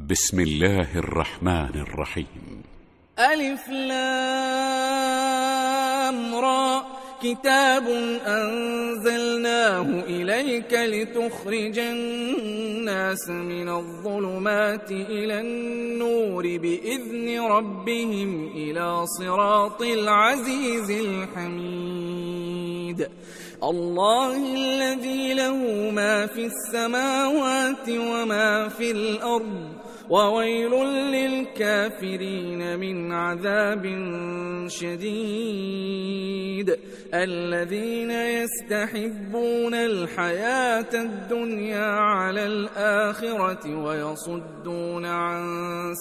بسم الله الرحمن الرحيم. ألف لام را كتاب أنزلناه إليك لتخرج الناس من الظلمات إلى النور بإذن ربهم إلى صراط العزيز الحميد. الله الذي له ما في السماوات وما في الأرض وويل للكافرين من عذاب شديد. الذين يستحبون الحياة الدنيا على الآخرة ويصدون عن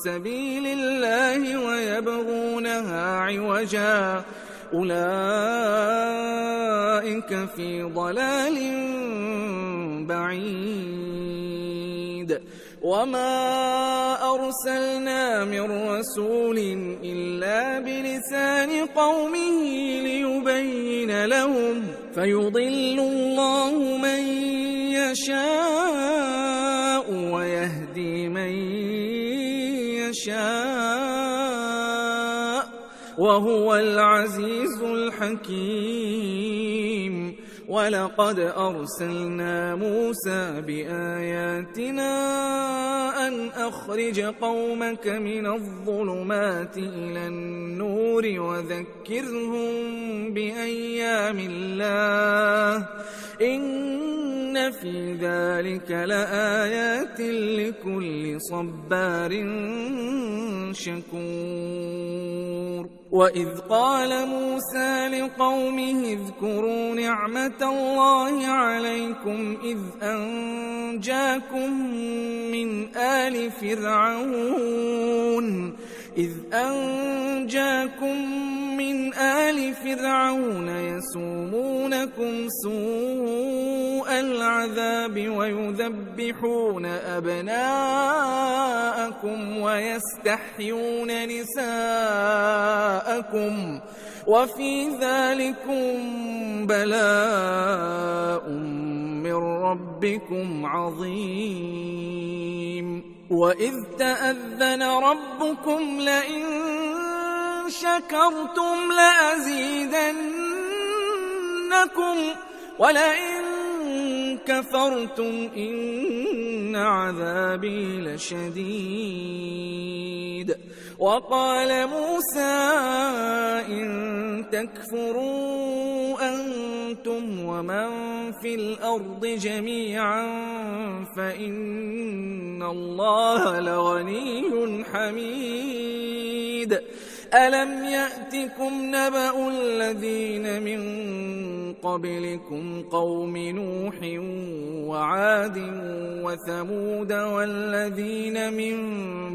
سبيل الله ويبغونها عوجا أولئك في ضلال بعيد. وما أرسلنا من رسول إلا بلسان قومه ليبين لهم فيضل الله من يشاء ويهدي من يشاء وهو العزيز الحكيم. ولقد أرسلنا موسى بآياتنا أن أخرج قومك من الظلمات إلى النور وذكرهم بأيام الله إن في ذلك لآيات لكل صبار شكور. وإذ قال موسى لقومه اذكروا نعمة الله عليكم إذ أنجاكم من آل فرعون يسومونكم سوء العذاب ويذبحون أبناءكم ويستحيون نساءكم وفي ذلكم بلاء من ربكم عظيم. وإذ تأذن ربكم لئن شكرتم لأزيدنكم ولئن كفرتم إن عذابي لشديد. وقال موسى إن تكفروا أنتم ومن في الأرض جميعا فإن الله لغني حميد. ألم يأتكم نبأ الذين من قبلكم قوم نوح وعاد وثمود والذين من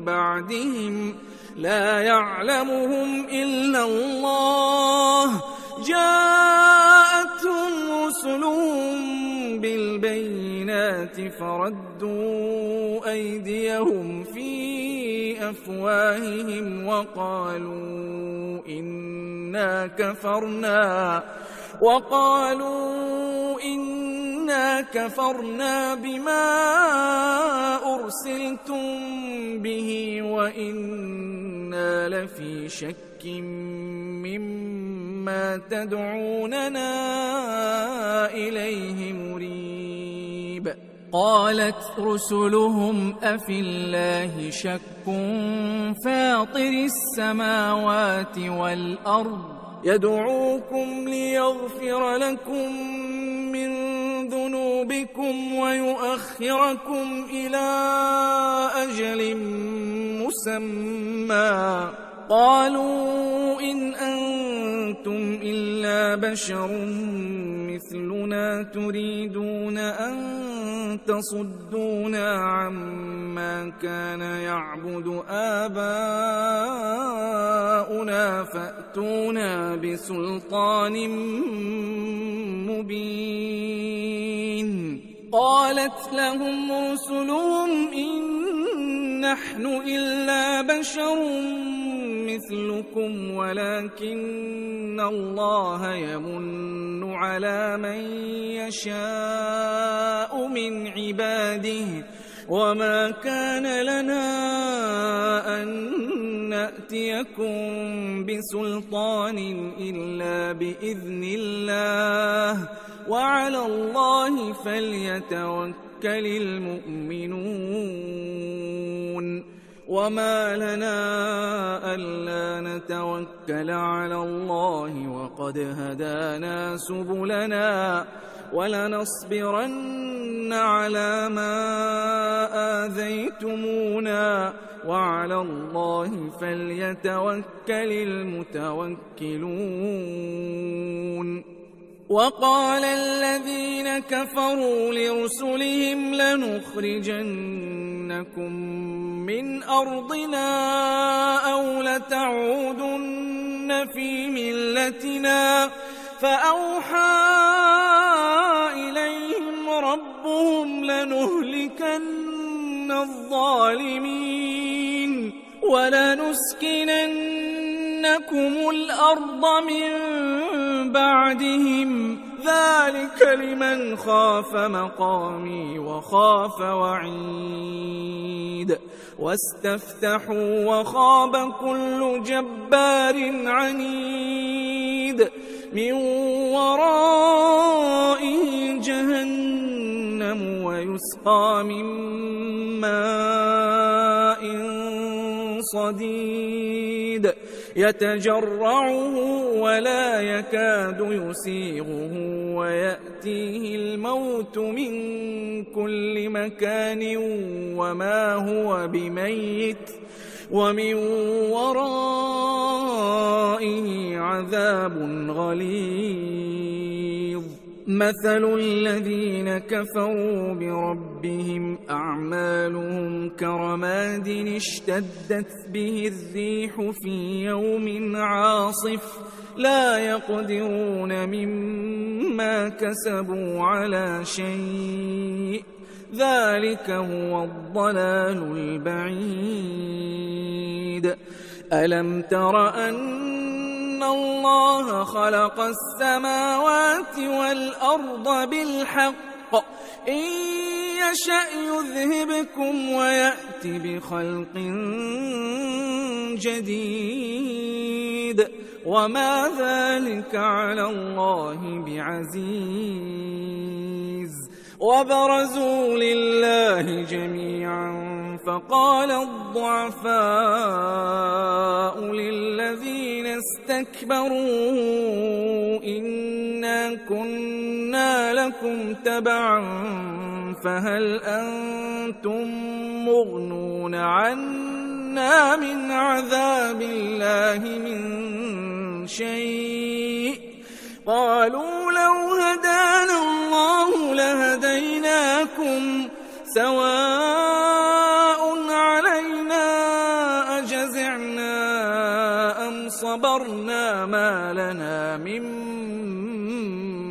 بعدهم لا يعلمهم إلا الله جاءتهم رسلهم بالبينات فردوا أيديهم في أفواههم وقالوا إنا كفرنا بما أرسلتم به وإنا لفي شك مما تدعوننا إليه مريب. قالت رسلهم أفي الله شك فاطر السماوات والأرض يدعوكم ليغفر لكم من ذنوبكم ويؤخركم إلى أجل مسمى قالوا إن أنتم إلا بشر مثلنا تريدون أن تصدونا عما كان يعبد آباؤنا فأتونا بسلطان مبين. قالت لهم رسلهم إن نحن إلا بشر مثلكم ولكن الله يمن على من يشاء من عباده وما كان لنا أن نأتيكم بسلطان إلا بإذن الله وعلى الله فليتوكل المؤمنون وما لنا ألا نتوكل على الله وقد هدانا سبلنا ولنصبرن على ما آذيتمونا وعلى الله فليتوكل المتوكلون وقال الذين كفروا لرسلهم لنخرجنكم من أرضنا أو لتعودن في ملتنا فأوحى إليهم ربهم لنهلكن الظالمين ولنسكننكم الأرض من بعدهم ذلك لمن خاف مقامي وخاف وعيد واستفتحوا وخاب كل جبار عنيد من ورائه جهنم ويسقى من ماء صديد يتجرعه ولا يكاد يسيغه ويأتيه الموت من كل مكان وما هو بميت ومن ورائه عذاب غليظ مثل الذين كفروا بربهم أعمالهم كرماد اشتدت به الريح في يوم عاصف لا يقدرون مما كسبوا على شيء ذلك هو الضلال البعيد ألم تر أن الله خلق السماوات والأرض بالحق إن يشأ يذهبكم ويأت بخلق جديد وما ذلك على الله بعزيز وبرزوا لله جميعا فقال الضعفاء للذين استكبروا إنا كنا لكم تبعا فهل أنتم مغنون عنا من عذاب الله من شيء قالوا لو هدانا الله لهديناكم سواء علينا أجزعنا أم صبرنا ما لنا من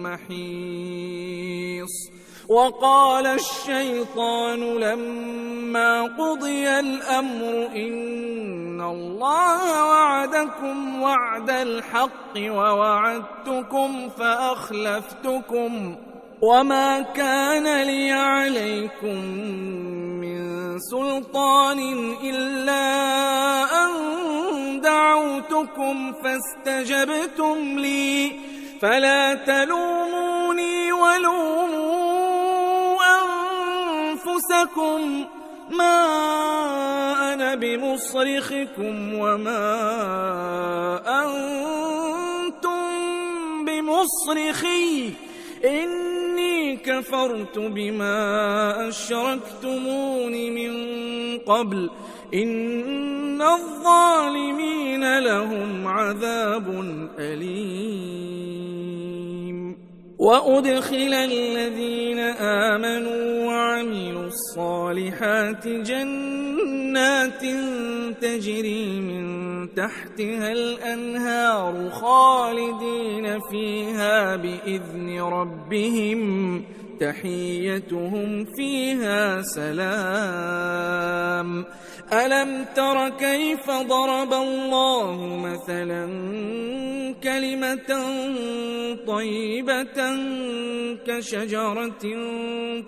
محيص وقال الشيطان لما قضي الأمر إن الله وعدكم وعد الحق ووعدتكم فأخلفتكم وما كان لي عليكم من سلطان إلا أن دعوتكم فاستجبتم لي فلا تلوموني ولوموا أنفسكم ما أنا بمصرخكم وما أنتم بمصرخي إني كفرت بما أشركتمون من قبل إن الظالمين لهم عذاب أليم وأدخل الذين آمنوا وعملوا الصالحات جنات تجري من تحتها الأنهار خالدين فيها بإذن ربهم تحيتهم فيها سلام ألم تر كيف ضرب الله مثلا كلمة طيبة كشجرة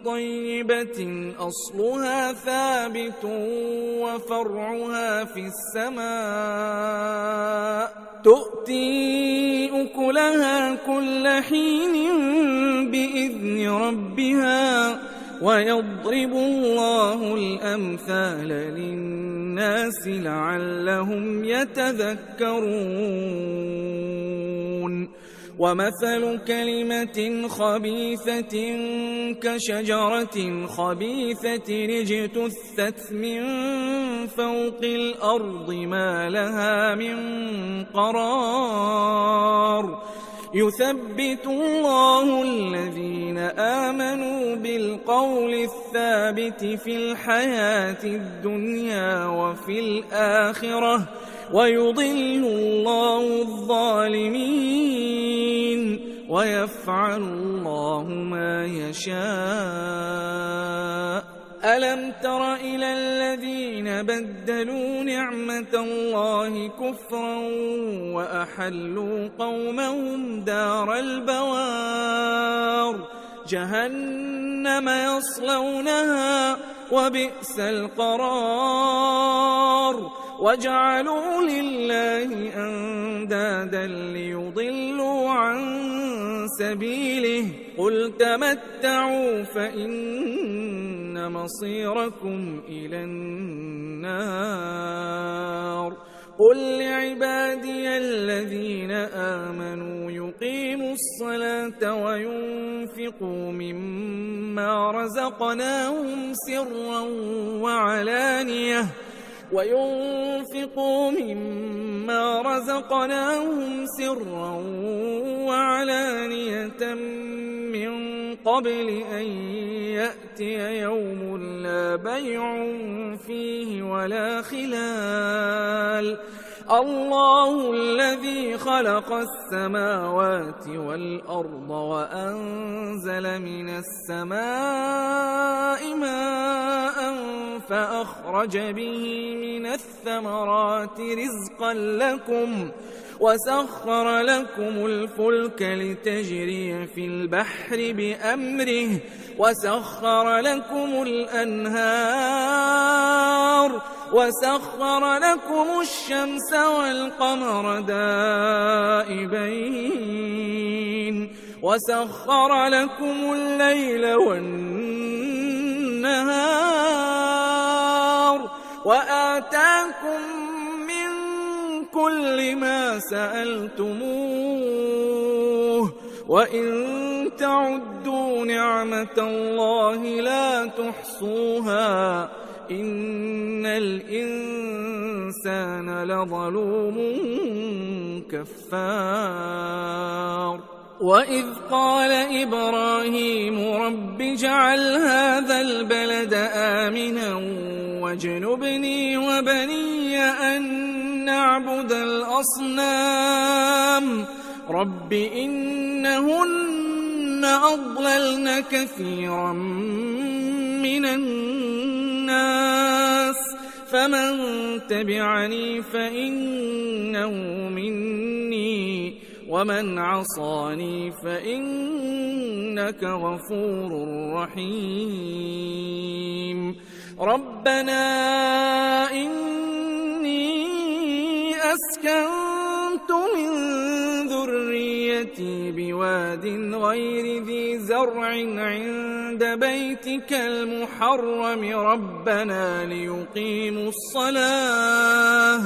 طيبة أصلها ثابت وفرعها في السماء تؤتي أكلها كل حين بإذن ربها ويضرب الله الأمثال للناس لعلهم يتذكرون ومثل كلمة خبيثة كشجرة خبيثة اجتثت من فوق الأرض ما لها من قرار يثبت الله الذين آمنوا بالقول الثابت في الحياة الدنيا وفي الآخرة ويضل الله الظالمين ويفعل الله ما يشاء ألم تر إلى الذين بدلوا نعمة الله كفرا وأحلوا قومهم دار البوار جهنم يصلونها وبئس القرار وجعلوا لله أندادا ليضلوا عن سبيله قل تمتعوا فإن مصيركم إلى النار قل لعبادي الذين آمنوا يقيموا الصلاة وينفقوا مما رزقناهم سرا وعلانية من قبل أن يأتي يوم لا بيع فيه ولا خلال الله الذي خلق السماوات والأرض وأنزل من السماء ماء فأخرج به من الثمرات رزقا لكم وسخر لكم الفلك لتجري في البحر بأمره وسخر لكم الأنهار وسخر لكم الشمس والقمر دائبين وسخر لكم الليل والنهار وآتاكم من كل ما سألتموه وإن تعدوا نعمة الله لا تحصوها إن الإنسان لظلوم كفار وإذ قال إبراهيم رب اجعل هذا البلد آمنا واجنبني وبني أن نعبد الأصنام رب إنهن أضللن كثيرا من الناس فمن تبعني فإنه مني ومن عصاني فإنك غفور رحيم ربنا إني أسكنت من ذريتي بواد غير ذي زرع عند بيتك المحرم ربنا ليقيموا الصلاة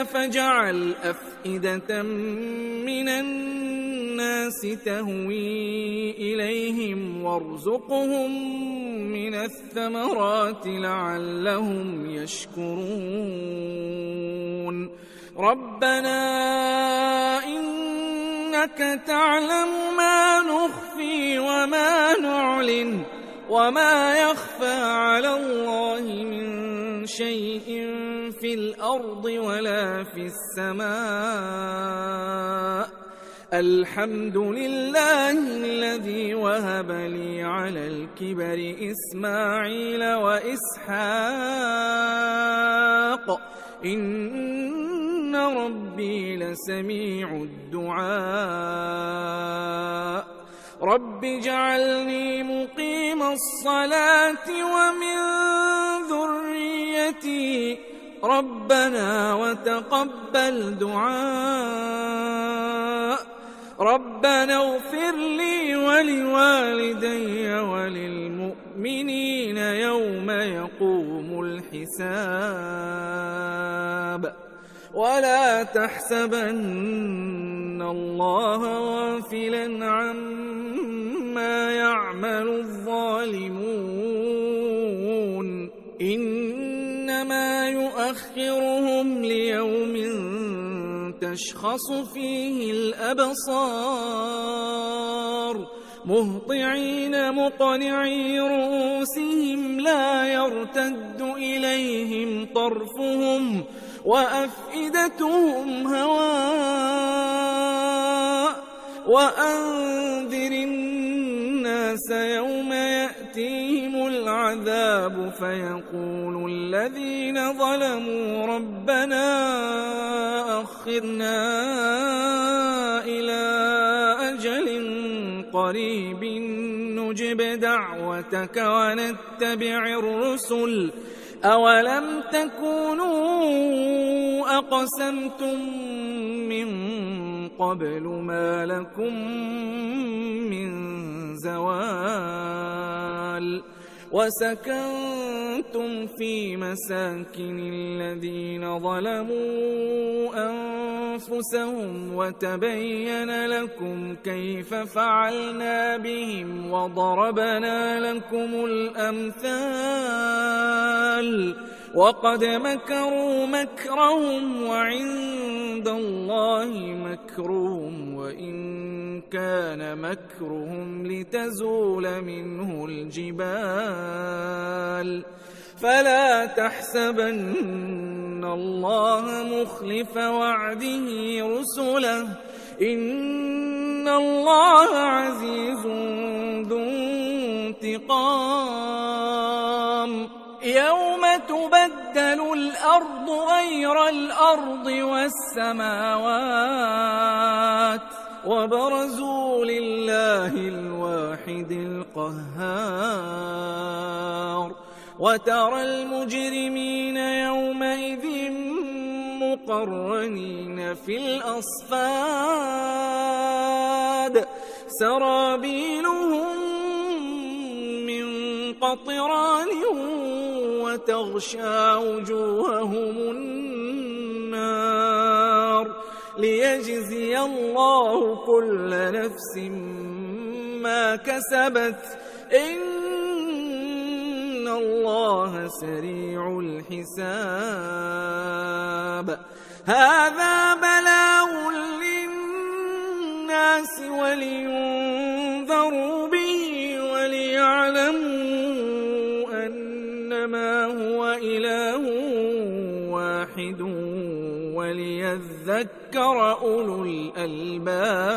فاجعل أفئدة من الناس تهوي إليهم وارزقهم من الثمرات لعلهم يشكرون ربنا إنك تعلم ما نخفي وما نعلن وما يخفى على الله من شيء في الأرض ولا في السماء الحمد لله الذي وهب لي على الكبر إسماعيل وإسحاق إن ربي لسميع الدعاء رب اجعلني مقيم الصلاة ومن ذريتي ربنا وتقبل دعاء ربنا اغفر لي ولوالدي وللمؤمنين يوم يقوم الحساب ولا تحسبن الله غافلا عما يعمل الظالمون إنما يؤخرهم ليوم تشخص فيه الأبصار مهطعين مقنعي رؤوسهم لا يرتد إليهم طرفهم وأفئدتهم هواء وأنذر الناس يوم يأتيهم العذاب فيقول الذين ظلموا ربنا أخرنا إلى أجل قريب نجب دعوتك ونتبع الرسل أولم تكونوا أقسمتم من قبل ما لكم من زوال وسكنتم في مساكن الذين ظلموا أنفسهم وتبين لكم كيف فعلنا بهم وضربنا لكم الأمثال وقد مكروا مكرهم وعند الله مكرهم وإن كان مكرهم لتزول منه الجبال فلا تحسبن الله مخلف وعده رسله إن الله عزيز ذو انتقام يوم تبدل الأرض غير الأرض والسماوات وبرزوا لله الواحد القهار وترى المجرمين يومئذ مقرنين في الأصفاد سرابيلهم من قطران وتغشى وجوههم النار ليجزي الله كل نفس ما كسبت إن الله سريع الحساب هذا بلاغ للناس ولينذروا به وليعلموا أنما هو إله واحد وليذكر أولو الألباب